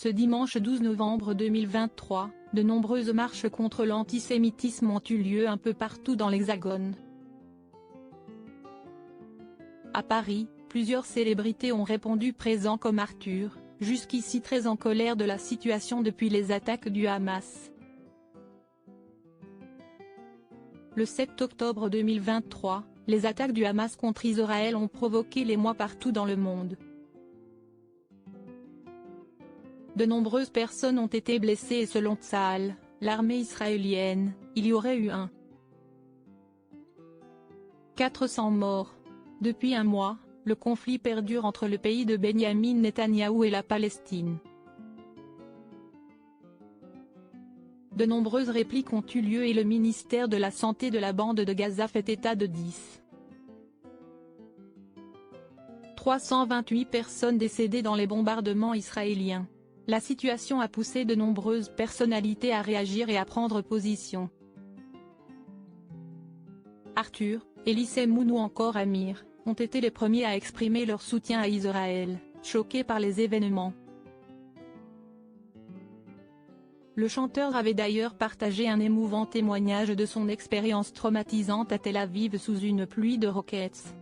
Ce dimanche 12 novembre 2023, de nombreuses marches contre l'antisémitisme ont eu lieu un peu partout dans l'Hexagone. À Paris, plusieurs célébrités ont répondu présents comme Arthur, jusqu'ici très en colère de la situation depuis les attaques du Hamas. Le 7 octobre 2023, les attaques du Hamas contre Israël ont provoqué l'émoi partout dans le monde. De nombreuses personnes ont été blessées et selon Tsahal, l'armée israélienne, il y aurait eu 400 morts. Depuis un mois, le conflit perdure entre le pays de Benyamin Netanyahou et la Palestine. De nombreuses répliques ont eu lieu et le ministère de la Santé de la bande de Gaza fait état de 328 personnes décédées dans les bombardements israéliens. La situation a poussé de nombreuses personnalités à réagir et à prendre position. Arthur, Elie Semoun ou encore Amir, ont été les premiers à exprimer leur soutien à Israël, choqués par les événements. Le chanteur avait d'ailleurs partagé un émouvant témoignage de son expérience traumatisante à Tel Aviv sous une pluie de roquettes.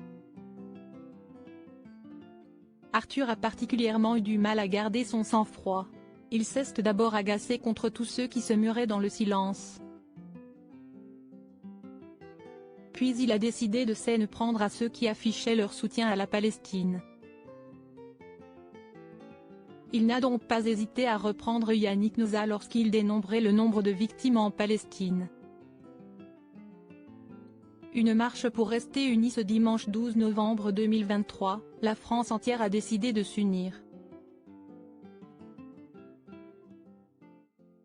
Arthur a particulièrement eu du mal à garder son sang-froid. Il s'est d'abord agacé contre tous ceux qui se muraient dans le silence. Puis il a décidé de s'en prendre à ceux qui affichaient leur soutien à la Palestine. Il n'a donc pas hésité à reprendre Yannick Noza lorsqu'il dénombrait le nombre de victimes en Palestine. Une marche pour rester unis ce dimanche 12 novembre 2023, la France entière a décidé de s'unir.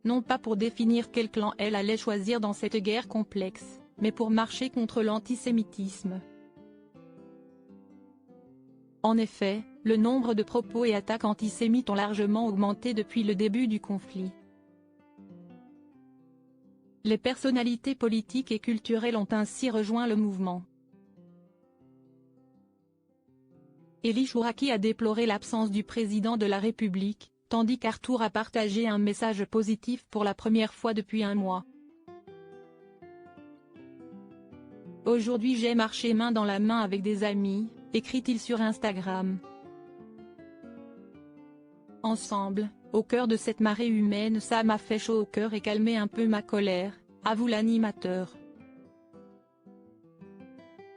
Non pas pour définir quel clan elle allait choisir dans cette guerre complexe, mais pour marcher contre l'antisémitisme. En effet, le nombre de propos et attaques antisémites ont largement augmenté depuis le début du conflit. Les personnalités politiques et culturelles ont ainsi rejoint le mouvement. Elie Chouraqui a déploré l'absence du président de la République, tandis qu'Arthur a partagé un message positif pour la première fois depuis un mois. Aujourd'hui j'ai marché main dans la main avec des amis, écrit-il sur Instagram. Ensemble, au cœur de cette marée humaine, ça m'a fait chaud au cœur et calmé un peu ma colère, avoue l'animateur.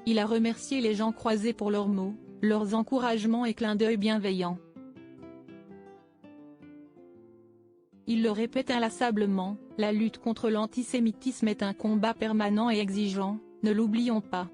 Il a remercié les gens croisés pour leurs mots, leurs encouragements et clins d'œil bienveillants. Il le répète inlassablement, la lutte contre l'antisémitisme est un combat permanent et exigeant, ne l'oublions pas.